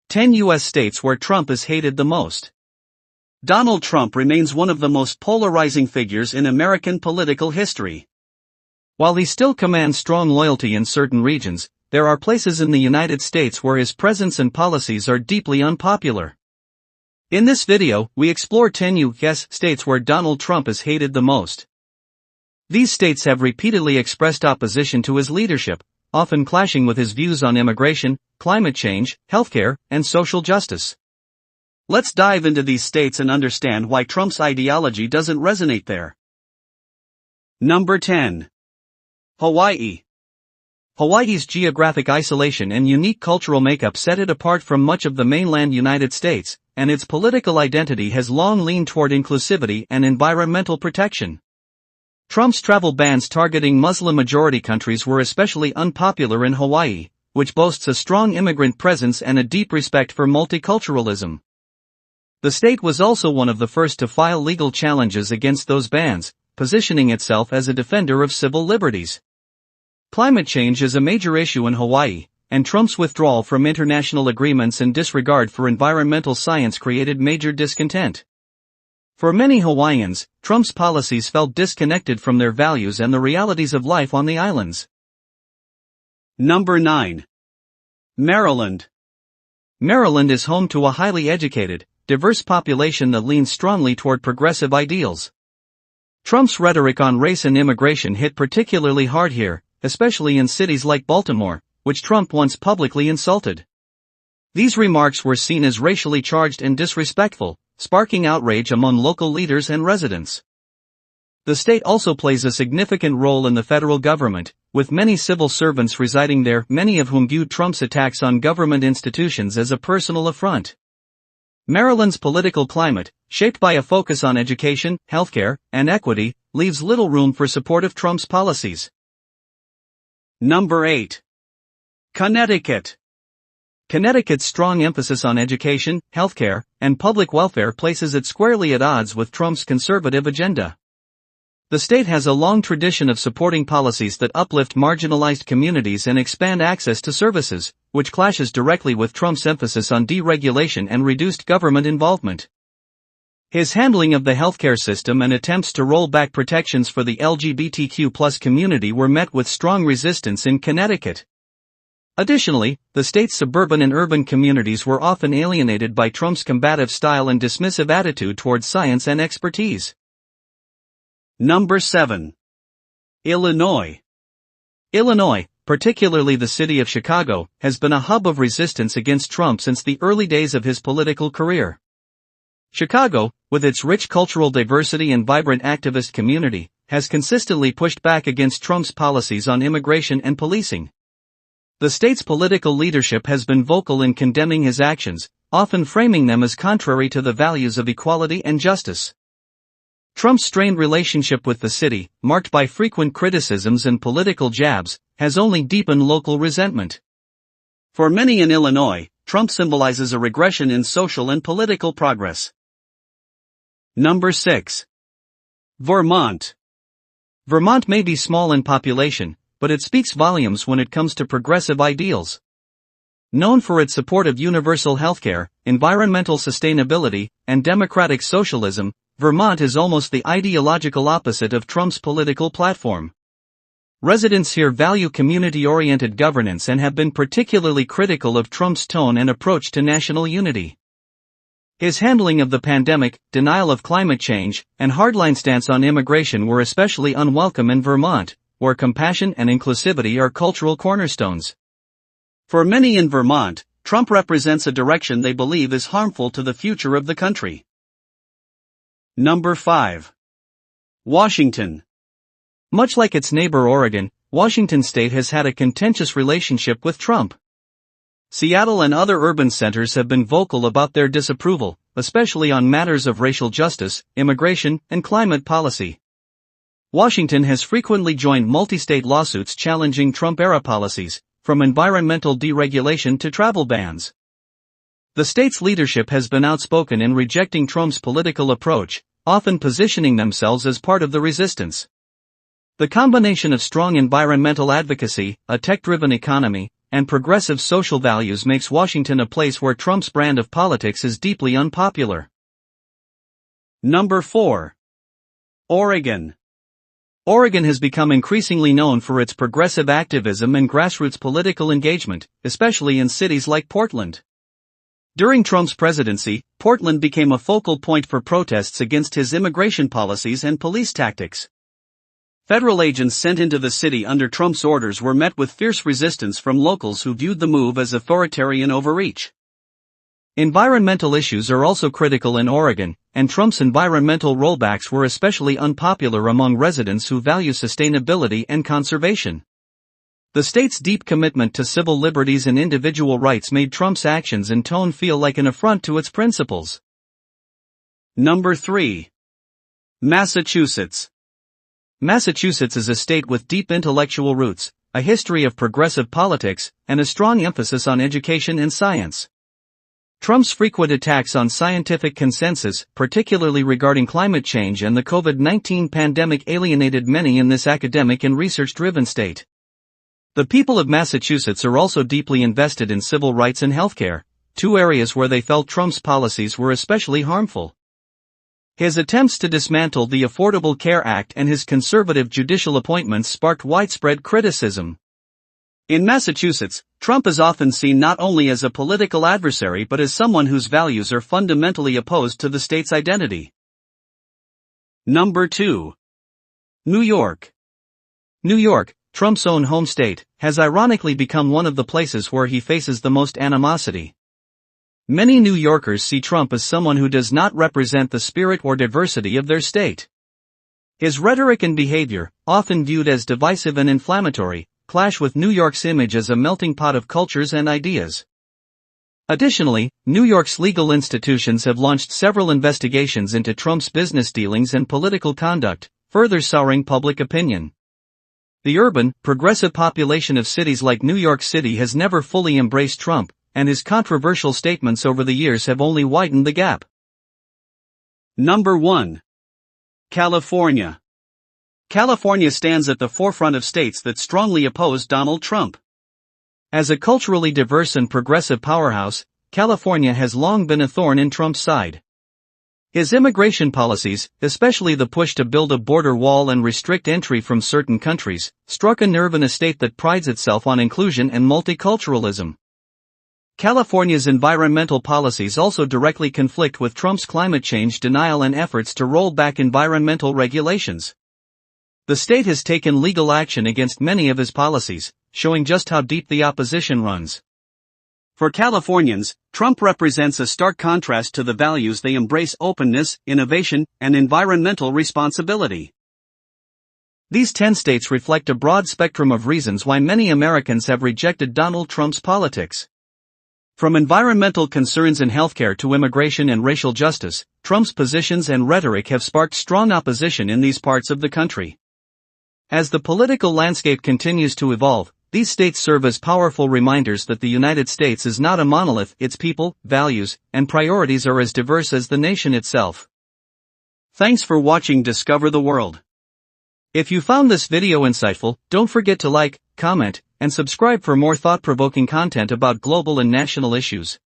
10 U.S. states where Trump is hated the most. Donald Trump remains one of the most polarizing figures in American political history. While he still commands strong loyalty in certain regions, there are places in the United States where his presence and policies are deeply unpopular. In this video, we explore 10 U.S. states where Donald Trump is hated the most. These states have repeatedly expressed opposition to his leadership, often clashing with his views on immigration, climate change, healthcare, and social justice. Let's dive into these states and understand why Trump's ideology doesn't resonate there. Number 10. Hawaii. Hawaii's geographic isolation and unique cultural makeup set it apart from much of the mainland United States, and its political identity has long leaned toward inclusivity and environmental protection. Trump's travel bans targeting Muslim-majority countries were especially unpopular in Hawaii, which boasts a strong immigrant presence and a deep respect for multiculturalism. The state was also one of the first to file legal challenges against those bans, positioning itself as a defender of civil liberties. Climate change is a major issue in Hawaii, and Trump's withdrawal from international agreements and disregard for environmental science created major discontent. For many Hawaiians, Trump's policies felt disconnected from their values and the realities of life on the islands. Number 9. Maryland. Maryland is home to a highly educated, diverse population that leans strongly toward progressive ideals. Trump's rhetoric on race and immigration hit particularly hard here, especially in cities like Baltimore, which Trump once publicly insulted. These remarks were seen as racially charged and disrespectful, sparking outrage among local leaders and residents. The state also plays a significant role in the federal government, with many civil servants residing there, many of whom viewed Trump's attacks on government institutions as a personal affront. Maryland's political climate, shaped by a focus on education, healthcare, and equity, leaves little room for support of Trump's policies. Number 8. Connecticut. Connecticut's strong emphasis on education, healthcare, and public welfare places it squarely at odds with Trump's conservative agenda. The state has a long tradition of supporting policies that uplift marginalized communities and expand access to services, which clashes directly with Trump's emphasis on deregulation and reduced government involvement. His handling of the healthcare system and attempts to roll back protections for the LGBTQ+ community were met with strong resistance in Connecticut. Additionally, the state's suburban and urban communities were often alienated by Trump's combative style and dismissive attitude towards science and expertise. Number 7. Illinois. Illinois, particularly the city of Chicago, has been a hub of resistance against Trump since the early days of his political career. Chicago, with its rich cultural diversity and vibrant activist community, has consistently pushed back against Trump's policies on immigration and policing. The state's political leadership has been vocal in condemning his actions, often framing them as contrary to the values of equality and justice. Trump's strained relationship with the city, marked by frequent criticisms and political jabs, has only deepened local resentment. For many in Illinois, Trump symbolizes a regression in social and political progress. Number 6. Vermont. Vermont may be small in population, but it speaks volumes when it comes to progressive ideals. Known for its support of universal healthcare, environmental sustainability, and democratic socialism, Vermont is almost the ideological opposite of Trump's political platform. Residents here value community-oriented governance and have been particularly critical of Trump's tone and approach to national unity. His handling of the pandemic, denial of climate change, and hardline stance on immigration were especially unwelcome in Vermont, where compassion and inclusivity are cultural cornerstones. For many in Vermont, Trump represents a direction they believe is harmful to the future of the country. Number 5. Washington. Much like its neighbor Oregon, Washington state has had a contentious relationship with Trump. Seattle and other urban centers have been vocal about their disapproval, especially on matters of racial justice, immigration, and climate policy. Washington has frequently joined multi-state lawsuits challenging Trump-era policies, from environmental deregulation to travel bans. The state's leadership has been outspoken in rejecting Trump's political approach, often positioning themselves as part of the resistance. The combination of strong environmental advocacy, a tech-driven economy, and progressive social values makes Washington a place where Trump's brand of politics is deeply unpopular. Number 4. Oregon. Oregon has become increasingly known for its progressive activism and grassroots political engagement, especially in cities like Portland. During Trump's presidency, Portland became a focal point for protests against his immigration policies and police tactics. Federal agents sent into the city under Trump's orders were met with fierce resistance from locals who viewed the move as authoritarian overreach. Environmental issues are also critical in Oregon, and Trump's environmental rollbacks were especially unpopular among residents who value sustainability and conservation. The state's deep commitment to civil liberties and individual rights made Trump's actions and tone feel like an affront to its principles. Number 3. Massachusetts. Massachusetts is a state with deep intellectual roots, a history of progressive politics, and a strong emphasis on education and science. Trump's frequent attacks on scientific consensus, particularly regarding climate change and the COVID-19 pandemic, alienated many in this academic and research-driven state. The people of Massachusetts are also deeply invested in civil rights and healthcare, two areas where they felt Trump's policies were especially harmful. His attempts to dismantle the Affordable Care Act and his conservative judicial appointments sparked widespread criticism. In Massachusetts, Trump is often seen not only as a political adversary but as someone whose values are fundamentally opposed to the state's identity. Number 2. New York. New York, Trump's own home state, has ironically become one of the places where he faces the most animosity. Many New Yorkers see Trump as someone who does not represent the spirit or diversity of their state. His rhetoric and behavior, often viewed as divisive and inflammatory, clash with New York's image as a melting pot of cultures and ideas. Additionally, New York's legal institutions have launched several investigations into Trump's business dealings and political conduct, further souring public opinion. The urban, progressive population of cities like New York City has never fully embraced Trump, and his controversial statements over the years have only widened the gap. Number 1. California. California stands at the forefront of states that strongly oppose Donald Trump. As a culturally diverse and progressive powerhouse, California has long been a thorn in Trump's side. His immigration policies, especially the push to build a border wall and restrict entry from certain countries, struck a nerve in a state that prides itself on inclusion and multiculturalism. California's environmental policies also directly conflict with Trump's climate change denial and efforts to roll back environmental regulations. The state has taken legal action against many of his policies, showing just how deep the opposition runs. For Californians, Trump represents a stark contrast to the values they embrace: openness, innovation, and environmental responsibility. These 10 states reflect a broad spectrum of reasons why many Americans have rejected Donald Trump's politics. From environmental concerns in healthcare to immigration and racial justice, Trump's positions and rhetoric have sparked strong opposition in these parts of the country. As the political landscape continues to evolve, these states serve as powerful reminders that the United States is not a monolith. Its people, values, and priorities are as diverse as the nation itself. Thanks for watching Discover the World. If you found this video insightful, don't forget to like, comment, and subscribe for more thought-provoking content about global and national issues.